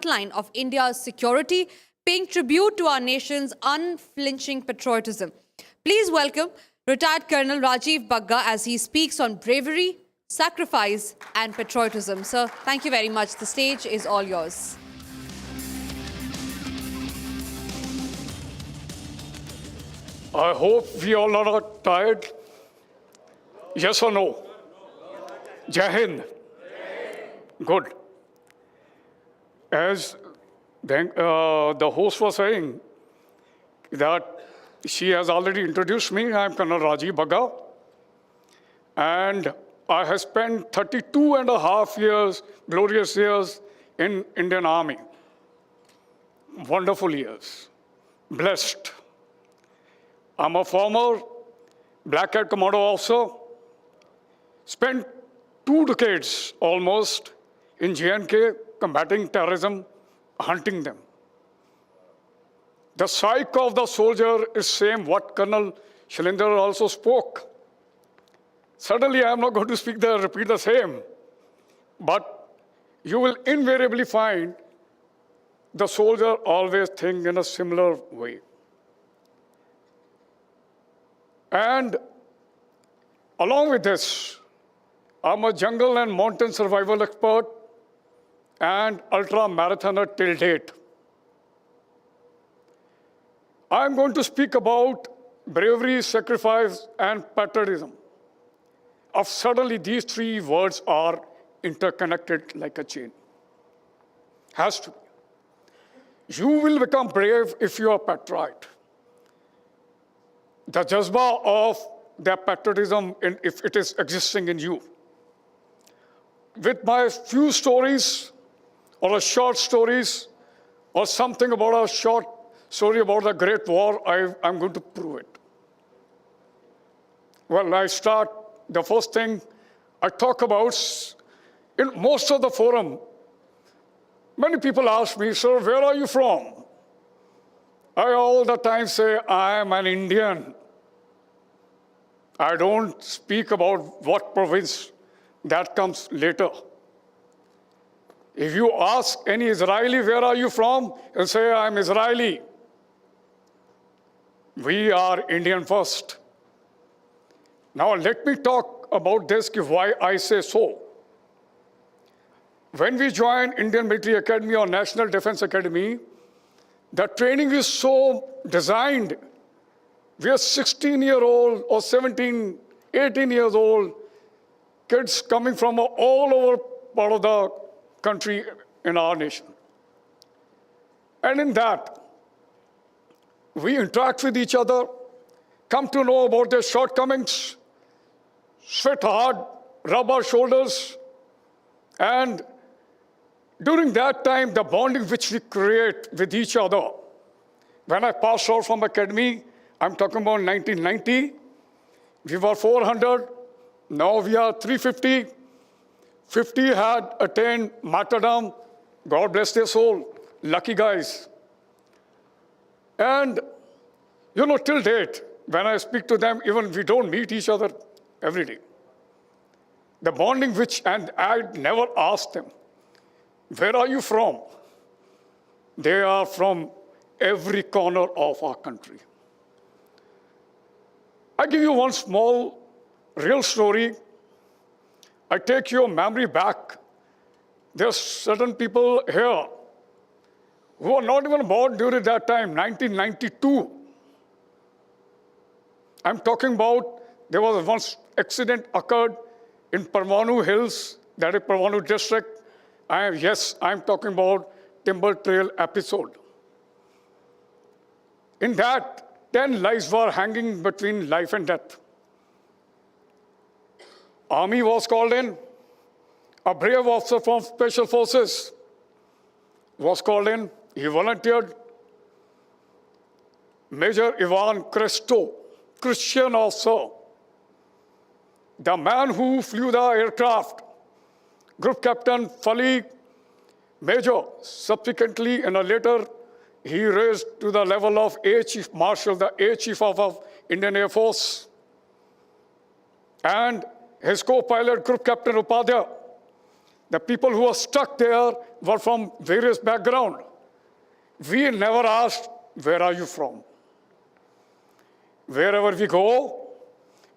line of India's security, paying tribute to our nation's unflinching patriotism. Please welcome retired Colonel Rajeev Bagga as he speaks on bravery, sacrifice and patriotism. Sir, thank you very much. The stage is all yours. I hope we all are not tired. Yes or no? Jai Hind. Good. As the host was saying, that she has already introduced me. I'm Colonel Rajeev Bagga. And I have spent 32 and a half years, glorious years, in Indian Army. Wonderful years. Blessed. I'm a former Black Hat Commando officer. Spent 2 decades almost in J&K combating terrorism, hunting them. The psyche of the soldier is same what Colonel Shailendra also spoke. Certainly, I am not going to repeat the same, but you will invariably find the soldier always think in a similar way. And along with this, I'm a jungle and mountain survival expert and ultra-marathoner till date. I'm going to speak about bravery, sacrifice, and patriotism. Suddenly, these 3 words are interconnected like a chain. Has to be. You will become brave if you are patriot. The jazba of the patriotism, if it is existing in you. With my few stories, or short stories, or something about a short story about the Great War, I'm going to prove it. Well, I start, the first thing I talk about, in most of the forum, many people ask me, sir, where are you from? I all the time say, I am an Indian. I don't speak about what province, that comes later. If you ask any Israeli, where are you from? He'll say, I'm Israeli. We are Indian first. Now let me talk about this, why I say so. When we joined Indian Military Academy or National Defense Academy, the training is so designed. We are 16-year-old or 17, 18 years old, kids coming from all over part of the country in our nation. And in that, we interact with each other, come to know about their shortcomings, sweat hard, rub our shoulders, and during that time, the bonding which we create with each other. When I passed out from academy, I'm talking about 1990, we were 400, now we are 350. 50 had attained martyrdom, God bless their soul, lucky guys. And, till date, when I speak to them, even we don't meet each other every day. The bonding and I never asked them, where are you from? They are from every corner of our country. I give you one small, real story. I take your memory back. There are certain people here who are not even born during that time, 1992. I'm talking about, there was one accident occurred in Parvanu Hills, that is Parvanu district. I'm talking about Timber Trail episode. In that, 10 lives were hanging between life and death. Army was called in. A brave officer from Special Forces was called in. He volunteered. Major Ivan Cresto, Christian officer, the man who flew the aircraft, Group Captain Fali, Major. Subsequently, in a later, he raised to the level of Air Chief Marshal, the Air Chief of Indian Air Force. And his co-pilot, Group Captain Upadhyay, The people who were stuck there were from various backgrounds. We never asked, where are you from? Wherever we go,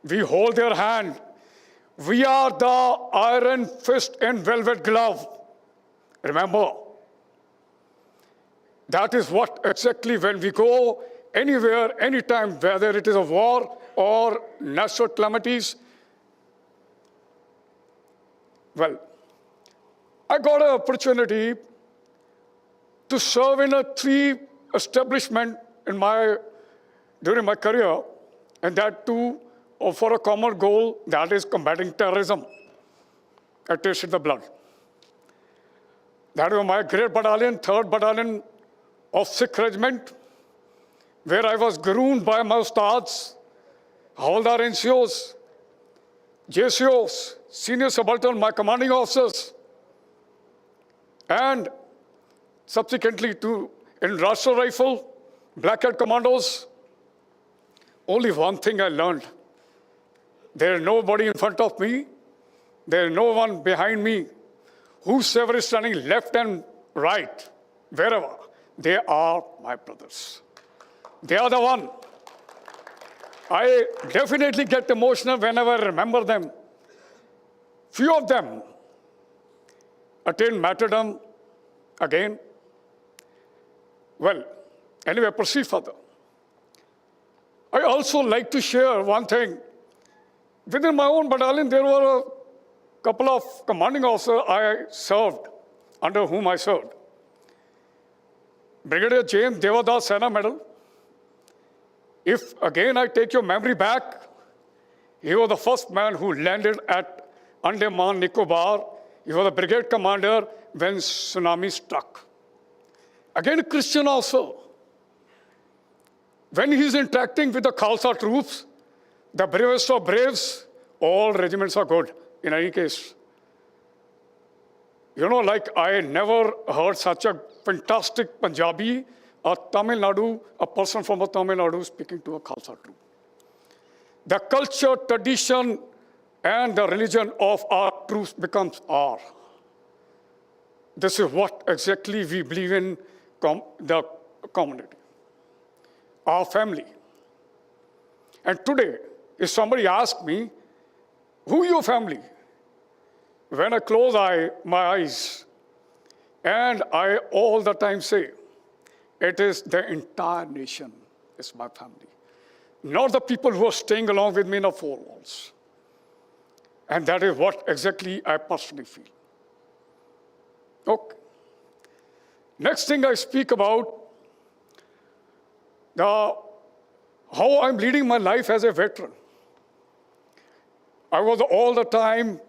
we hold their hand. We are the iron fist and velvet glove. Remember, that is what exactly when we go anywhere, anytime, whether it is a war or natural calamities. Well, I got an opportunity to serve in 3 establishments during my career, and that too for a common goal, that is combating terrorism. I tasted the blood. That was my great battalion, 3rd Battalion of Sikh Regiment, where I was groomed by my ustads, Havaldar NCOs, JCOs, senior subaltern, my commanding officers, and subsequently in Rashtra Rifle, Black Hat Commandos. Only one thing I learned. There is nobody in front of me. There is no one behind me. Whosoever is standing left and right, wherever, they are my brothers. They are the one. I definitely get emotional whenever I remember them. Few of them attained martyrdom again. Well, anyway, proceed further. I also like to share one thing. Within my own battalion, there were a couple of commanding officers I served, under whom I served. Brigadier James Devadas Sena Medal. If again I take your memory back, he was the first man who landed at Andaman Nicobar. He was the brigade commander when tsunami struck. Again, a Christian also. When he's interacting with the Khalsa troops, the bravest of braves, all regiments are good, in any case. You know, like I never heard such a fantastic Punjabi, a person from Tamil Nadu speaking to a Khalsa troop. The culture, tradition, and the religion of our troops becomes our. This is what exactly we believe in the community, our family. And today, if somebody asks me, who is your family? When I close my eyes, and I all the time say, it is the entire nation is my family. Not the people who are staying along with me in the 4 walls. And that is what exactly I personally feel. Okay. Next thing I speak about how I'm leading my life as a veteran. I was all the time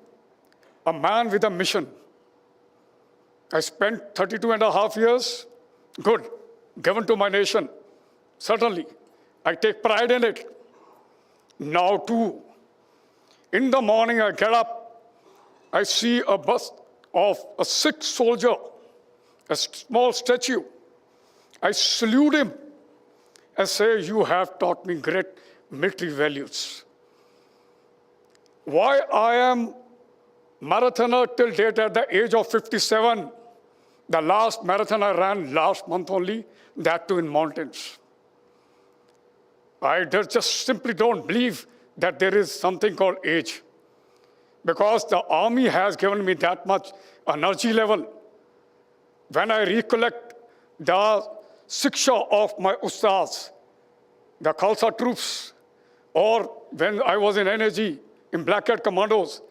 a man with a mission. I spent 32 and a half years, good, given to my nation. Certainly, I take pride in it. Now too, in the morning I get up, I see a bust of a Sikh soldier, a small statue. I salute him and say, you have taught me great military values. Why I am marathoner till date at the age of 57, the last marathon I ran last month only, that too in mountains. I just simply don't believe that there is something called age, because the army has given me that much energy level. When I recollect the siksha of my ustads, the Khalsa troops, or when I was in NAG, in Black Hat Commandos,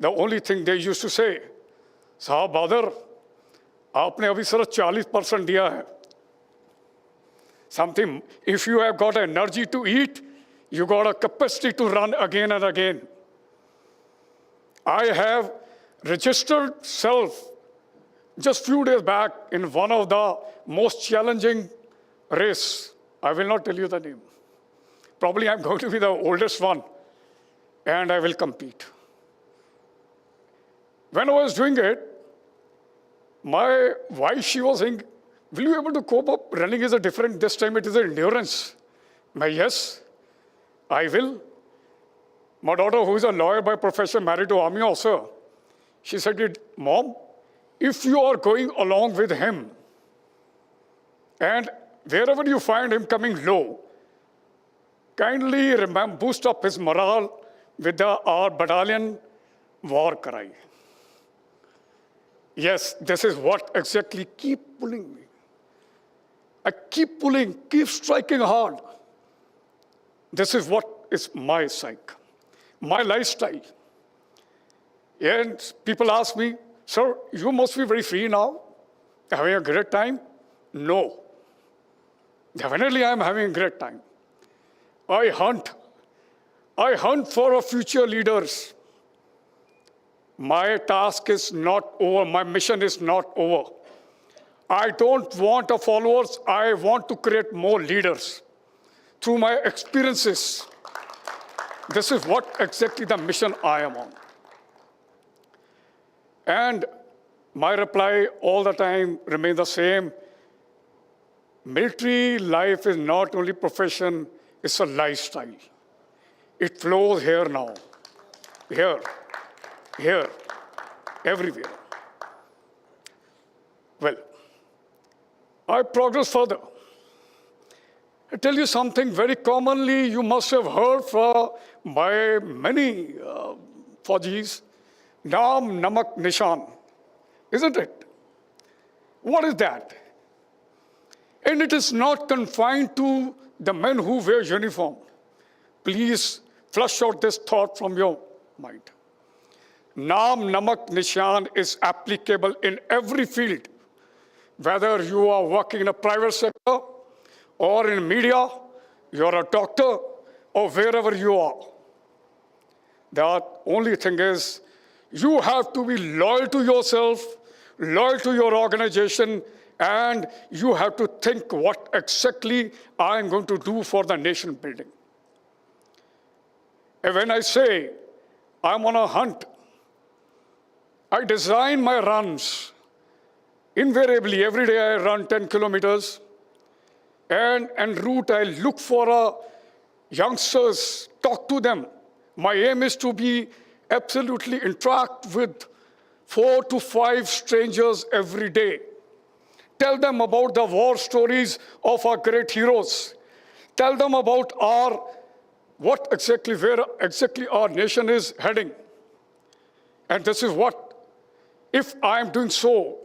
the only thing they used to say, Sahab Badr, aapne abhi sirf 40% diya hai. Something, if you have got energy to eat, you got a capacity to run again and again. I have registered self just few days back in one of the most challenging race. I will not tell you the name. Probably I'm going to be the oldest one, and I will compete. When I was doing it, my wife, she was saying, will you be able to cope up? Running is a different, this time it is endurance. Yes, I will. My daughter, who is a lawyer by profession, married to army officer, She said, Mom, if you are going along with him, and wherever you find him coming low, kindly remember, boost up his morale with our battalion war cry. Yes, this is what exactly keep pulling me. I keep pulling, keep striking hard. This is what is my psyche, my lifestyle. And people ask me, sir, you must be very free now, having a great time. No, definitely I'm having a great time. I hunt for our future leaders. My task is not over, my mission is not over. I don't want followers, I want to create more leaders through my experiences. This is what exactly the mission I am on. And my reply all the time remains the same. Military life is not only profession, it's a lifestyle. It flows here now, here, everywhere. Well, I progress further. I tell you something very commonly you must have heard from by many Faujis, Naam Namak Nishan, isn't it? What is that? And it is not confined to the men who wear uniform. Please flush out this thought from your mind. Naam Namak Nishan is applicable in every field, whether you are working in a private sector or in media, you're a doctor, or wherever you are. The only thing is, you have to be loyal to yourself, loyal to your organization, and you have to think what exactly I'm going to do for the nation building. And when I say I'm on a hunt, I design my runs. Invariably, every day I run 10 kilometers. And en route, I look for youngsters, talk to them. My aim is to be absolutely interact with 4 to 5 strangers every day. Tell them about the war stories of our great heroes. Tell them about where exactly our nation is heading. And this is what, if I am doing so,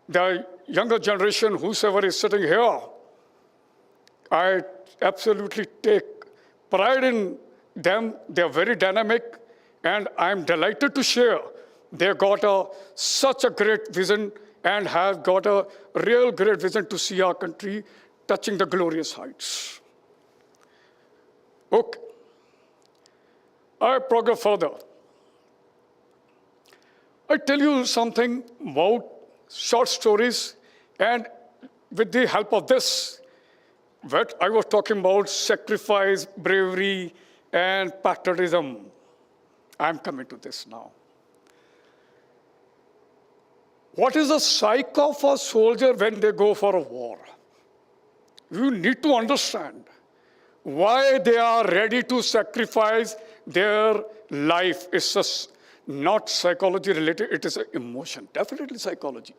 the younger generation, whosoever is sitting here, I absolutely take pride in them. They're very dynamic, and I'm delighted to share they've got such a great vision and have got a real great vision to see our country touching the glorious heights. Okay. I progress further. I tell you something about short stories, and with the help of this, what I was talking about, sacrifice, bravery, and patriotism. I'm coming to this now. What is the psyche of a soldier when they go for a war? You need to understand why they are ready to sacrifice their life. It's just not psychology related, it is an emotion, definitely psychology,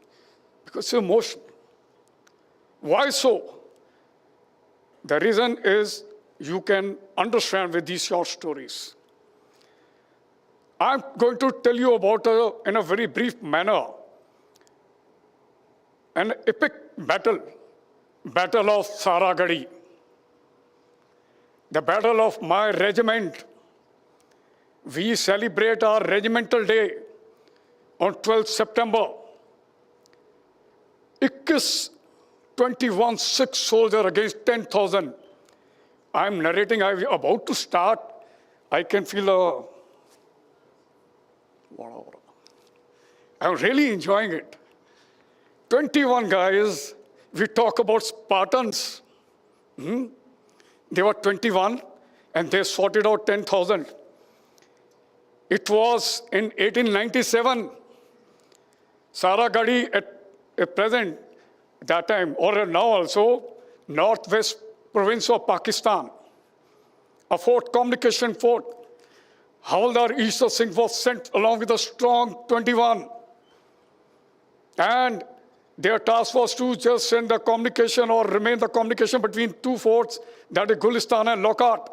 because it's emotion. Why so? The reason is you can understand with these short stories. I'm going to tell you about, in a very brief manner, an epic battle, Battle of Saragadi, the battle of my regiment. We celebrate our regimental day on 12th September. 21 sick soldiers against 10,000. I'm narrating, I'm about to start. I can feel I'm really enjoying it. 21 guys, we talk about Spartans. They were 21 and they sorted out 10,000. It was in 1897, Saragadi at present, that time, or now also, northwest province of Pakistan, a fort, communication fort, Havildar Ishwar Singh was sent along with a strong 21. And their task was to just send the communication or remain the communication between two forts, that is Gulistan and Lockhart.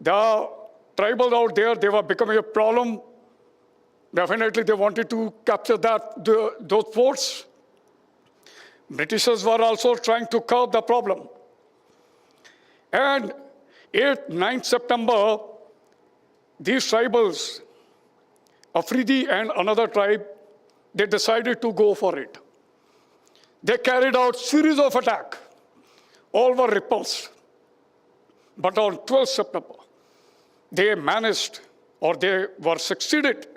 The tribals out there, they were becoming a problem. Definitely they wanted to capture those forts. Britishers were also trying to curb the problem. And 8th, 9th September, these tribals, Afridi and another tribe, they decided to go for it. They carried out series of attacks. All were repulsed. But on 12th September, they managed, or they were succeeded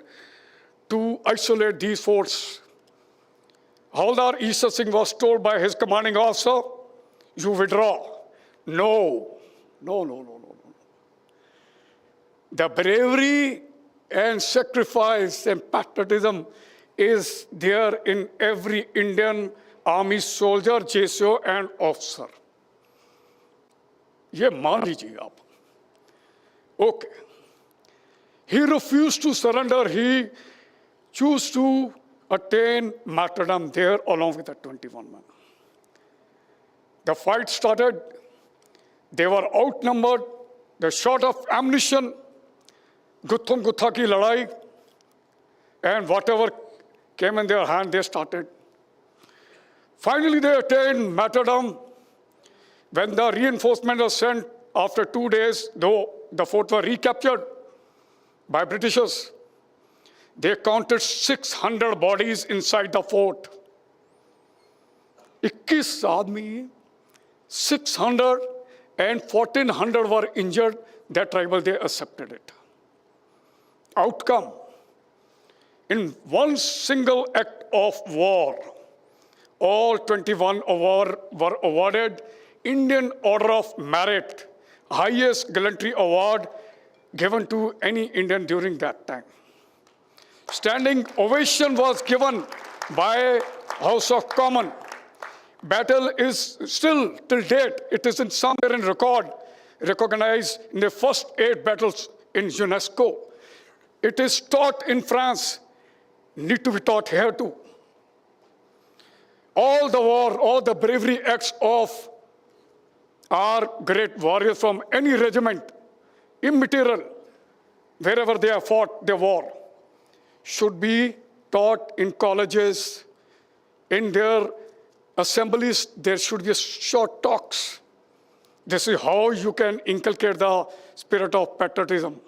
to isolate these forts. Havildar Ishwar Singh was told by his commanding officer, you withdraw. No. The bravery and sacrifice and patriotism is there in every Indian army soldier, JSO and officer. ये मान लीजिए आप. Okay. He refused to surrender. He chose to attain martyrdom there along with the 21 men. The fight started. They were outnumbered. The short of ammunition, Guthum Gutha ki ladai, and whatever came in their hand, they started. Finally, they attained martyrdom. When the reinforcement was sent after 2 days, though the fort were recaptured by Britishers, they counted 600 bodies inside the fort. 21 आदमी, 600 and 1,400 were injured. That tribal, they accepted it. Outcome, in one single act of war, all 21 were awarded Indian Order of Merit, highest gallantry award given to any Indian during that time. Standing ovation was given by House of Commons. Battle is still, till date, it is in somewhere in record, recognized in the first 8 battles in UNESCO. It is taught in France, need to be taught here too. All the war, all the bravery acts of our great warriors from any regiment, immaterial, wherever they have fought the war, should be taught in colleges, in their assemblies. There should be short talks. This is how you can inculcate the spirit of patriotism.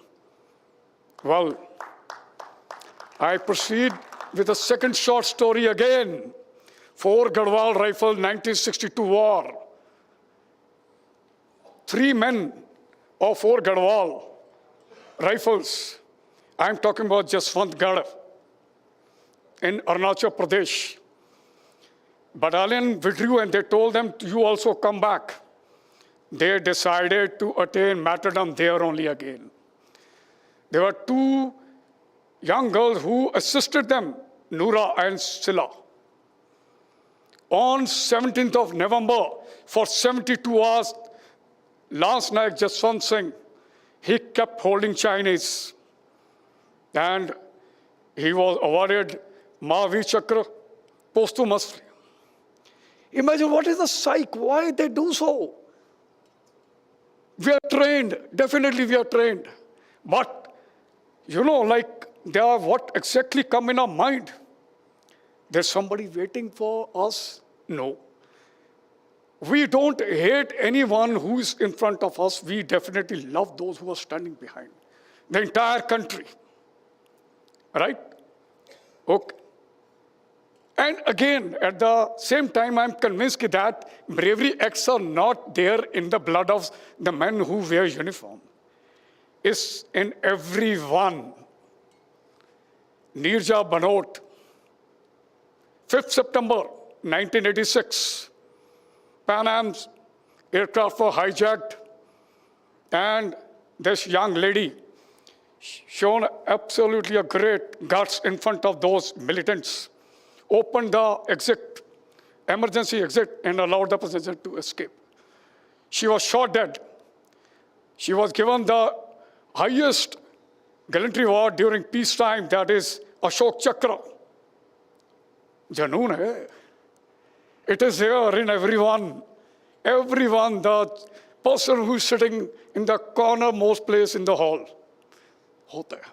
Well, I proceed with the second short story again. 4 Garhwal rifle, 1962 war. 3 men of 4 Garhwal rifles. I'm talking about Jaswantgarh in Arunachal Pradesh. Battalion withdrew and they told them, you also come back. They decided to attain martyrdom there only again. There were 2 young girls who assisted them, Noora and Sila. On 17th of November, for 72 hours, Lance Naik Jaswant Singh, he kept holding Chinese. And he was awarded Mahavir Chakra posthumously. Imagine what is the psyche, why they do so. We are trained, definitely we are trained. But, you know, like, they are what exactly come in our mind? There's somebody waiting for us? No. We don't hate anyone who is in front of us. We definitely love those who are standing behind. The entire country. Right? Okay. And again, at the same time, I'm convinced that bravery acts are not there in the blood of the men who wear uniform. It's in everyone. Neerja Banot, 5th September 1986, Pan Am's aircraft were hijacked, and this young lady shown absolutely a great guts in front of those militants, opened the exit, emergency exit, and allowed the passenger to escape. She was shot dead. She was given the highest gallantry award during peacetime, that is Ashok Chakra. Janoon hai. It is here in everyone. Everyone, the person who is sitting in the cornermost place in the hall. Hota hai.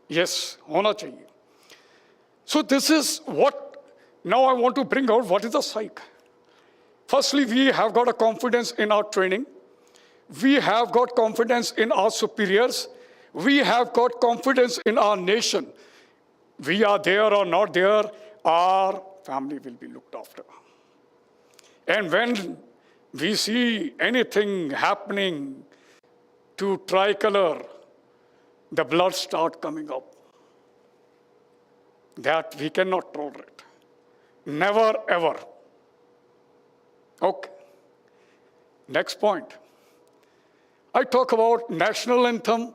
Yes, hona chahiye. So this is what, now I want to bring out what is the psych. Firstly, we have got a confidence in our training. We have got confidence in our superiors. We have got confidence in our nation. We are there or not there, our family will be looked after. And when we see anything happening to tricolor, the blood starts coming up. That we cannot tolerate. Never, ever. Okay. Next point. I talk about national anthem,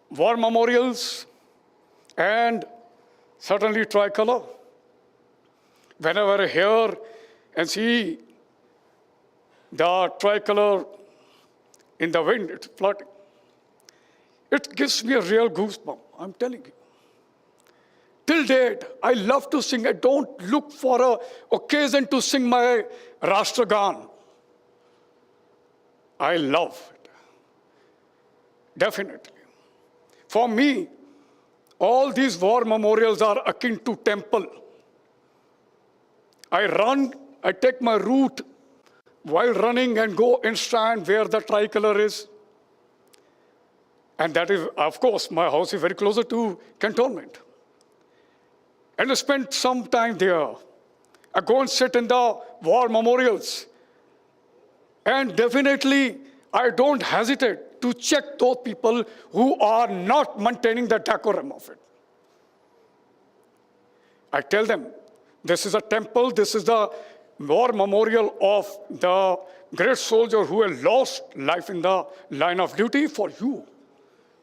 war memorials, and certainly tricolor. Whenever I hear and see the tricolor in the wind, it's floating. It gives me a real goosebump, I'm telling you. Till date, I love to sing. I don't look for an occasion to sing my Rashtragan. I love it. Definitely. For me, all these war memorials are akin to temple. I run, I take my route while running and go and stand where the tricolor is. And that is, of course, my house is very closer to cantonment. And I spend some time there. I go and sit in the war memorials. And definitely, I don't hesitate to check those people who are not maintaining the decorum of it. I tell them, this is a temple, this is the war memorial of the great soldier who has lost life in the line of duty for you.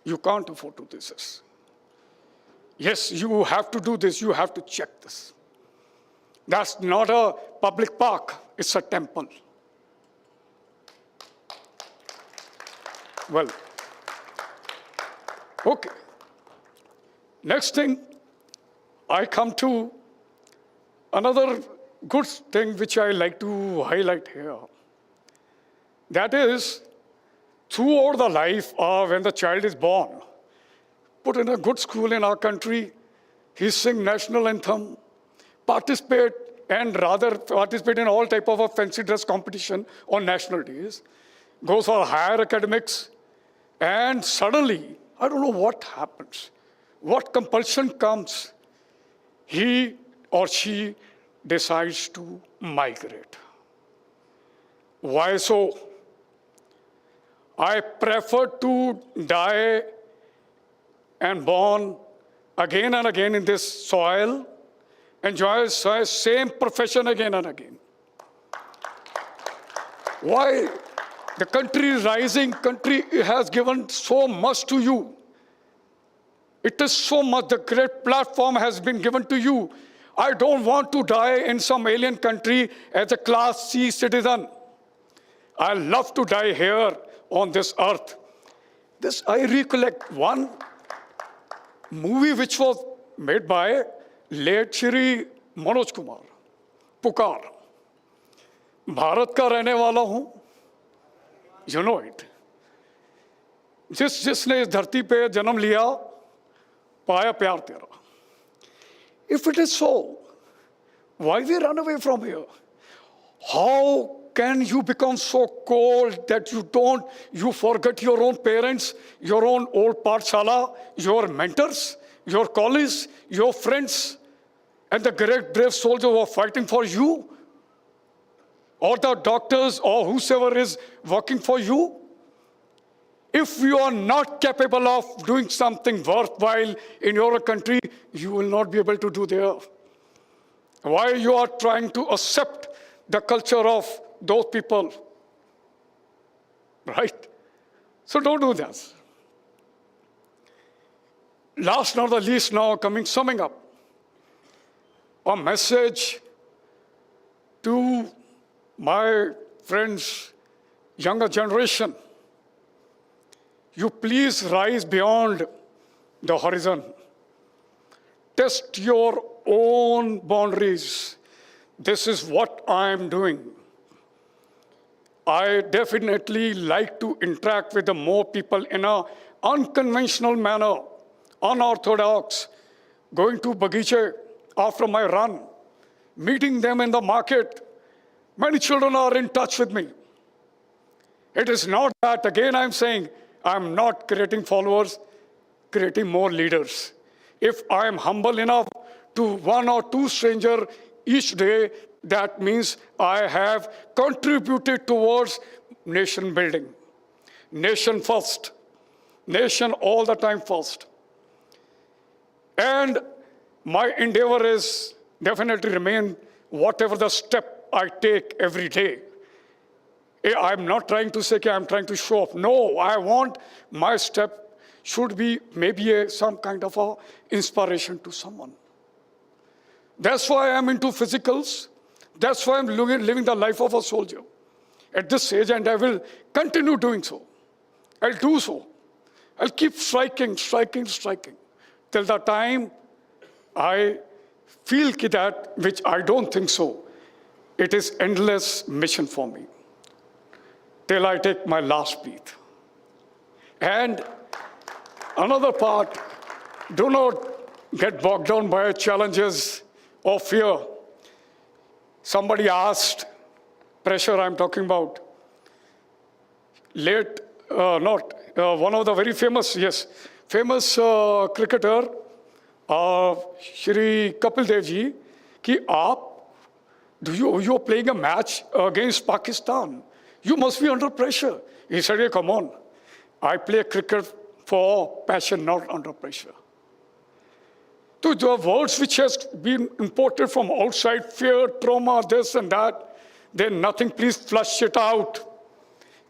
You can't afford to do this. Yes, you have to do this, you have to check this. That's not a public park, it's a temple. Well, okay. Next thing, I come to another good thing which I like to highlight here. That is, throughout the life when the child is born, put in a good school in our country, he sing national anthem, participate in all type of a fancy dress competition on national days, goes for higher academics, and suddenly, I don't know what happens, what compulsion comes, he or she decides to migrate. Why so? I prefer to die and born again and again in this soil, enjoy the same profession again and again. Why? The country is rising, country has given so much to you. It is so much, the great platform has been given to you. I don't want to die in some alien country as a Class C citizen. I love to die here on this earth. This, I recollect one movie which was made by late Shri Manoj Kumar, Pukar. Bharat का रहने वाला हूँ, you know it. जिसने इस धरती पे जन्म लिया, पाया प्यार तेरा. If it is so, why we run away from here? How can you become so cold that you forget your own parents, your own old Pathshala, your mentors, your colleagues, your friends, and the great brave soldiers who are fighting for you? Or the doctors or whosoever is working for you? If you are not capable of doing something worthwhile in your country, you will not be able to do there. Why you are trying to accept the culture of those people? Right? So don't do that. Last not the least now, summing up. A message to my friends, younger generation. you please rise beyond the horizon. Test your own boundaries. This is what I'm doing. I definitely like to interact with the more people in an unconventional manner, unorthodox, going to Bagiche after my run, meeting them in the market. Many children are in touch with me. It is not that, again, I'm saying, I'm not creating followers, creating more leaders. If I am humble enough to one or two strangers each day, that means I have contributed towards nation building. Nation first. Nation all the time first. And my endeavor is definitely remain whatever the step I take every day. I'm not trying to say I'm trying to show off. No, I want my step should be maybe some kind of a inspiration to someone. That's why I'm into physicals. That's why I'm living the life of a soldier at this age, and I will continue doing so. I'll do so. I'll keep striking till the time I feel that, which I don't think so. It is endless mission for me till I take my last breath. And another part, do not get bogged down by challenges or fear. Somebody asked, pressure I'm talking about. One of the very famous cricketer, Shri Kapil Dev ji, कि you're playing a match against Pakistan. You must be under pressure. He said, hey, come on. I play cricket for passion, not under pressure. So the words which has been imported from outside, fear, trauma, this and that, then nothing, please flush it out.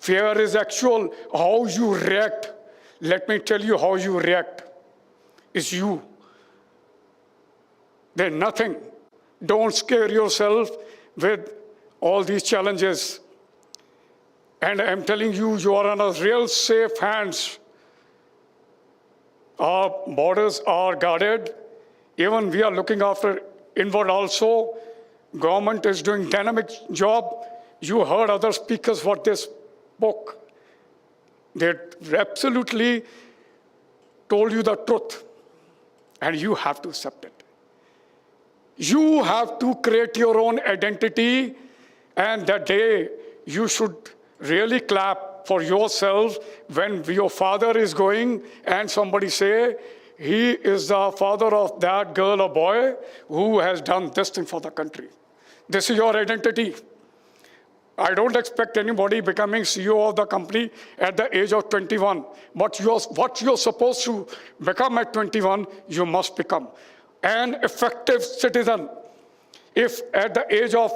Fear is actual, how you react. Let me tell you how you react. Is you. Then nothing. Don't scare yourself with all these challenges. And I'm telling you, you are in a real safe hands. Our borders are guarded. Even we are looking after inward also. Government is doing dynamic job. You heard other speakers what they spoke. They absolutely told you the truth. And you have to accept it. You have to create your own identity. And that day, you should really clap for yourself when your father is going and somebody say, he is the father of that girl or boy who has done this thing for the country. This is your identity. I don't expect anybody becoming CEO of the company at the age of 21. But what you're supposed to become at 21, you must become an effective citizen. If at the age of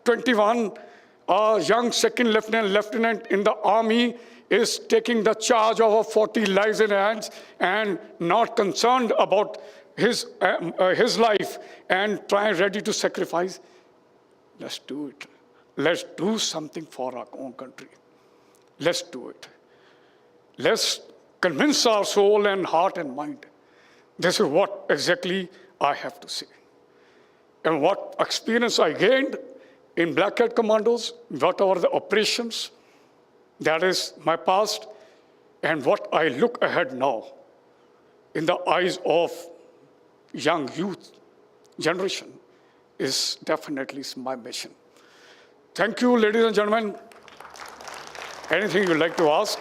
21, a young second lieutenant in the army is taking the charge of 40 lives in hands and not concerned about his life and ready to sacrifice, let's do it. Let's do something for our own country. Let's do it. Let's convince our soul and heart and mind. This is what exactly I have to say. And what experience I gained in Black Hat Commandos, what are the operations, that is my past, and what I look ahead now in the eyes of young youth generation is definitely my mission. Thank you, ladies and gentlemen. Anything you'd like to ask?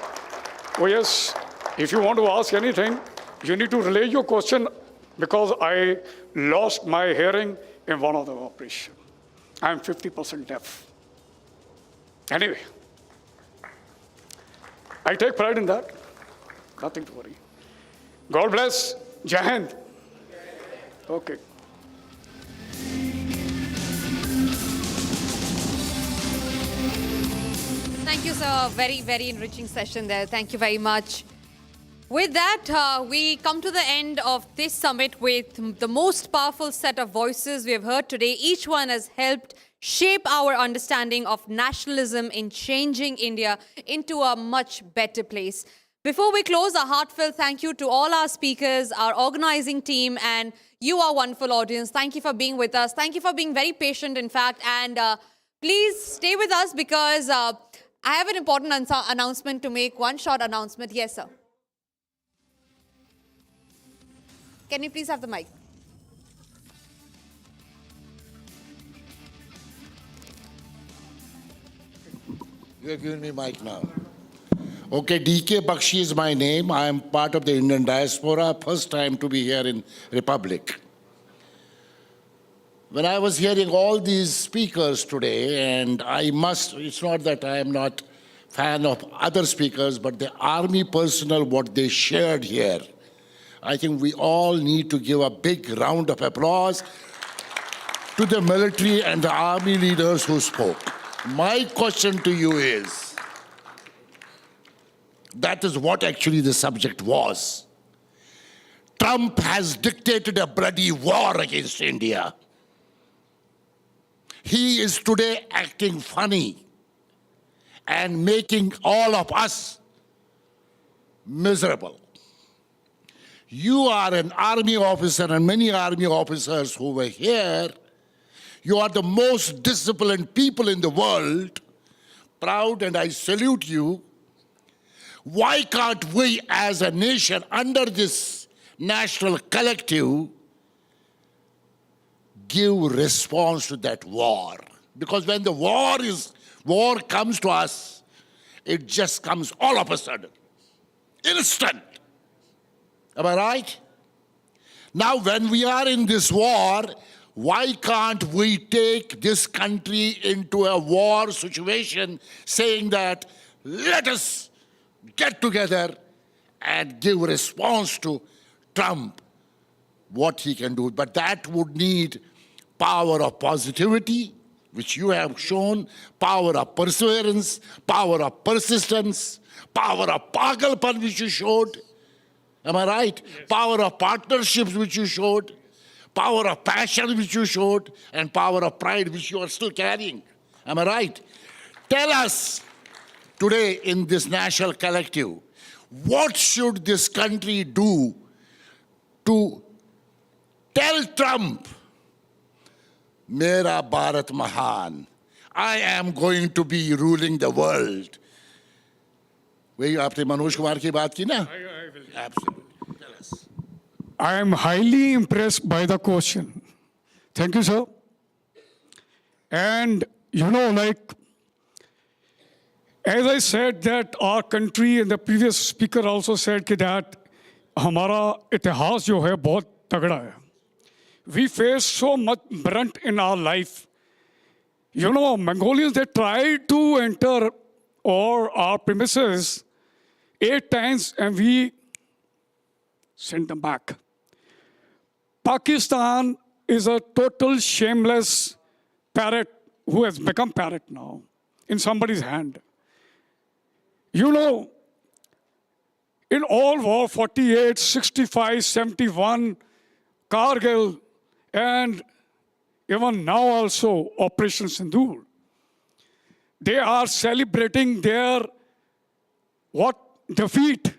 Oh yes, if you want to ask anything, you need to relay your question because I lost my hearing in one of the operations. I'm 50% deaf. Anyway, I take pride in that. Nothing to worry. God bless. Jai Hind. Okay. Thank you, sir. Very, very enriching session there. Thank you very much. With that, we come to the end of this summit with the most powerful set of voices we have heard today. Each one has helped shape our understanding of nationalism in changing India into a much better place. Before we close, a heartfelt thank you to all our speakers, our organizing team, and you, our wonderful audience. Thank you for being with us. Thank you for being very patient, in fact. And please stay with us because I have an important announcement to make. One short announcement. Yes, sir. Can you please have the mic? You are giving me mic now. Okay, DK Bakshi is my name. I am part of the Indian diaspora. First time to be here in Republic. When I was hearing all these speakers today, and it's not that I am not fan of other speakers, but the army personnel, what they shared here, I think we all need to give a big round of applause to the military and the army leaders who spoke. My question to you is, that is what actually the subject was. Trump has dictated a bloody war against India. He is today acting funny and making all of us miserable. You are an army officer, and many army officers who were here. You are the most disciplined people in the world. Proud, and I salute you. Why can't we as a nation, under this national collective, give response to that war? Because when the war comes to us, it just comes all of a sudden, instant. Am I right? Now, when we are in this war, why can't we take this country into a war situation, saying that let us get together and give response to Trump, what he can do? But that would need power of positivity, which you have shown, power of perseverance, power of persistence, power of pagalpan, which you showed. Am I right? Yes. Power of partnerships, which you showed, power of passion, which you showed, and power of pride, which you are still carrying. Am I right? Tell us today in this national collective, what should this country do to tell Trump, Mera Bharat Mahan, I am going to be ruling the world. वही आपने मनोज कुमार की बात की ना? Absolutely. Tell us. I am highly impressed by the question. Thank you, sir. And, as I said that our country, and the previous speaker also said that हमारा इतिहास जो है बहुत तगड़ा है. We face so much brunt in our life. Mongolians, they tried to enter our premises 8 times and we sent them back. Pakistan is a total shameless parrot who has become parrot now in somebody's hand. In all war, 48, 65, 71, Kargil, and even now also Operation Sindoor, they are celebrating their defeat.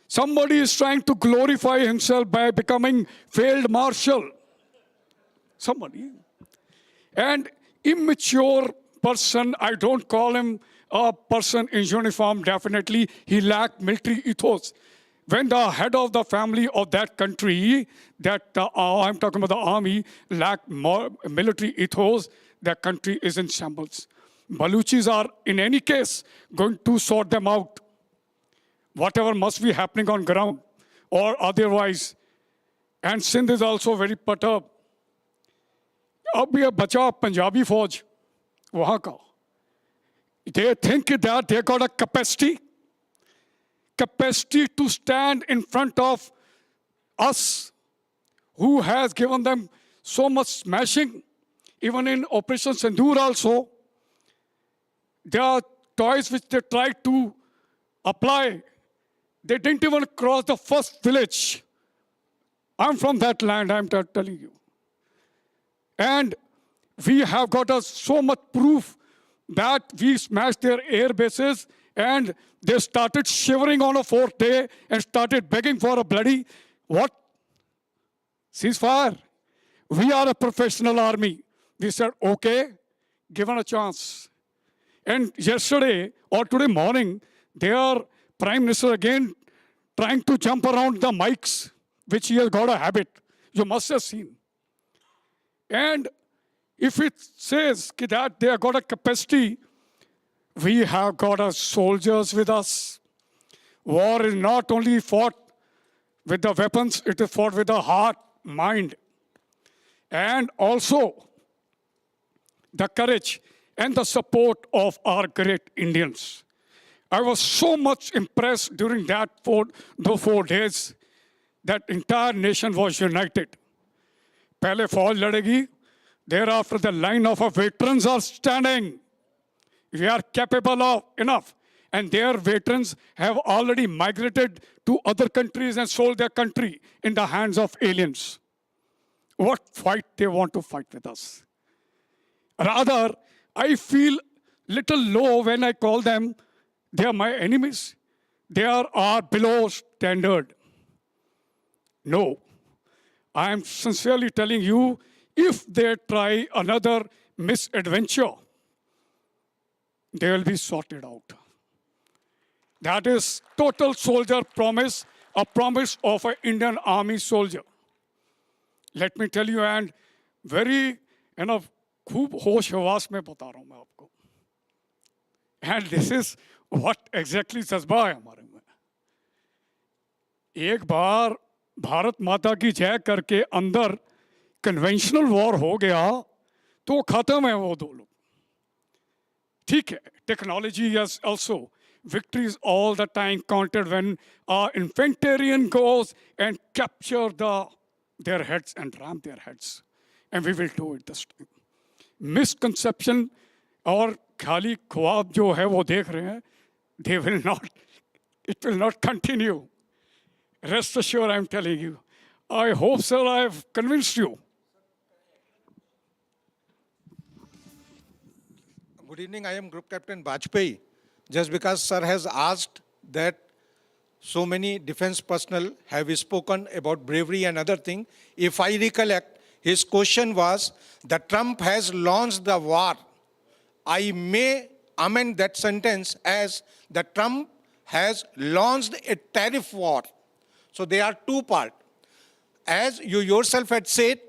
Somebody is trying to glorify himself by becoming field marshal. Somebody. And immature person, I don't call him a person in uniform, definitely. He lacked military ethos. When the head of the family of that country, I'm talking about the army, lacked more military ethos, that country is in shambles. Baluchis are, in any case, going to sort them out. Whatever must be happening on ground or otherwise. And Sindh is also very perturbed. अब ये बचा पंजाबी फौज वहाँ का. They think that they got a capacity to stand in front of us, who has given them so much smashing. Even in Operation Sindoor also, there are toys which they tried to apply. They didn't even cross the first village. I'm from that land, I'm telling you. And we have got so much proof that we smashed their air bases And they started shivering on a fourth day and started begging for a bloody, what? Ceasefire. We are a professional army. We said, okay, given a chance. And yesterday or today morning, their prime minister again trying to jump around the mics, which he has got a habit. You must have seen. And if it says that they have got a capacity, we have got our soldiers with us. War is not only fought with the weapons, it is fought with the heart, mind, and also the courage and the support of our great Indians. I was so much impressed during those 4 days that entire nation was united. Pehle फौज लड़ेगी, thereafter the line of our veterans are standing. We are capable of enough. And their veterans have already migrated to other countries and sold their country in the hands of aliens. What fight they want to fight with us? Rather, I feel little low when I call them, they are my enemies. They are below standard. No, I am sincerely telling you, if they try another misadventure, they will be sorted out. That is total soldier promise, a promise of an Indian army soldier. Let me tell you, and very, खूब होश हवास में बता रहा हूं मैं आपको. And this is what exactly जज्बा है हमारे में. एक बार भारत माता की जय करके अंदर कन्वेंशनल वॉर हो गया तो खत्म है वो दो लोग. ठीक है, technology is also victories all the time counted when our infantryman goes and capture their heads and ram their heads. And we will do it this time. Misconception और खाली ख्वाब जो है वो देख रहे हैं, it will not continue. Rest assured, I'm telling you. I hope, sir, I've convinced you. Good evening, I am Group Captain Bajpayee. Just because sir has asked that so many defense personnel have spoken about bravery and other thing, if I recollect, his question was that Trump has launched the war. I may amend that sentence as that Trump has launched a tariff war. So there are two parts. As you yourself had said,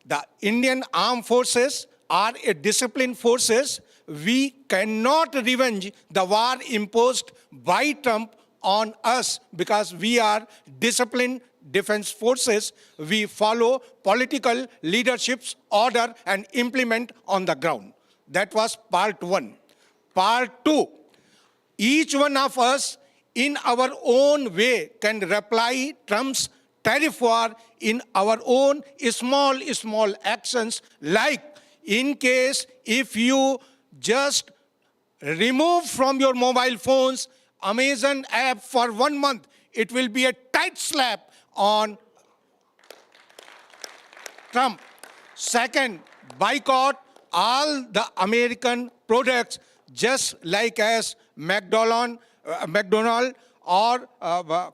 the Indian armed forces are a disciplined forces. We cannot revenge the war imposed by Trump on us because we are disciplined defense forces. We follow political leadership's order and implement on the ground. That was part one. Part two, each one of us in our own way can reply Trump's tariff war in our own small actions, like in case if you just remove from your mobile phones Amazon app for 1 month, it will be a tight slap on Trump. Second, boycott all the American products, just like as McDonald or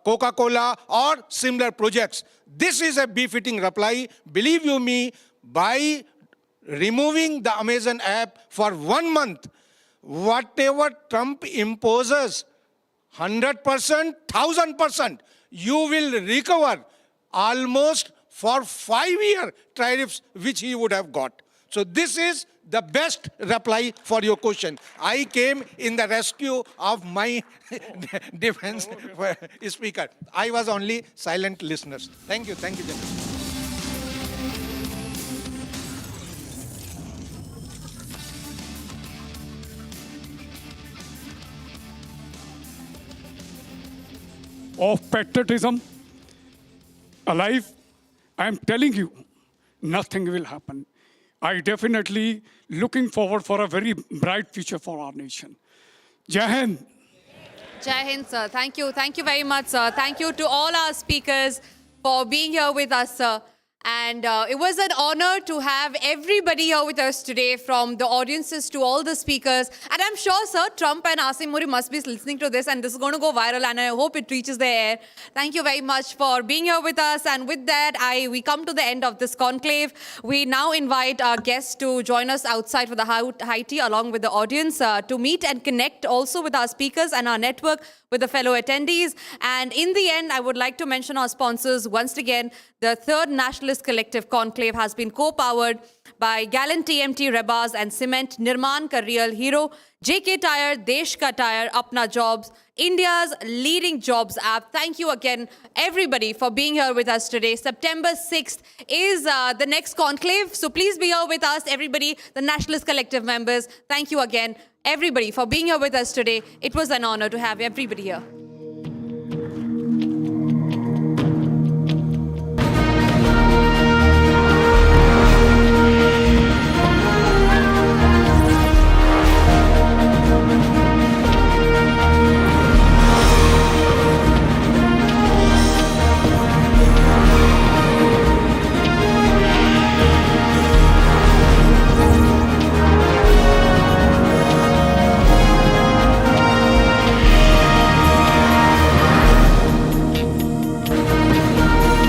Coca-Cola or similar projects. This is a befitting reply. Believe you me, by removing the Amazon app for 1 month, whatever Trump imposes, 100%, 1000%, you will recover almost for 5-year tariffs which he would have got. So this is the best reply for your question. I came in the rescue of my defense speaker. I was only silent listeners. Thank you, gentlemen. Of patriotism alive, I am telling you, nothing will happen. I definitely looking forward for a very bright future for our nation. Jai Hind. Jai Hind, sir. Thank you. Thank you very much, sir. Thank you to all our speakers for being here with us, sir. And it was an honor to have everybody here with us today, from the audiences to all the speakers. And I'm sure, sir, Trump and Asim Muri must be listening to this, and this is going to go viral, and I hope it reaches the air. Thank you very much for being here with us. And with that, we come to the end of this conclave. We now invite our guests to join us outside for the high tea, along with the audience, to meet and connect also with our speakers and our network with the fellow attendees. And in the end, I would like to mention our sponsors once again. The third Nationalist Collective Conclave has been co-powered by Gallant TMT Rebars and Cement, Nirman Ka Real Hero, JK Tire, Desh Ka Tire, Apna Jobs, India's leading jobs app. Thank you again, everybody, for being here with us today. September 6th is the next conclave, so please be here with us, everybody, the Nationalist Collective members. Thank you again, everybody, for being here with us today. It was an honor to have everybody here.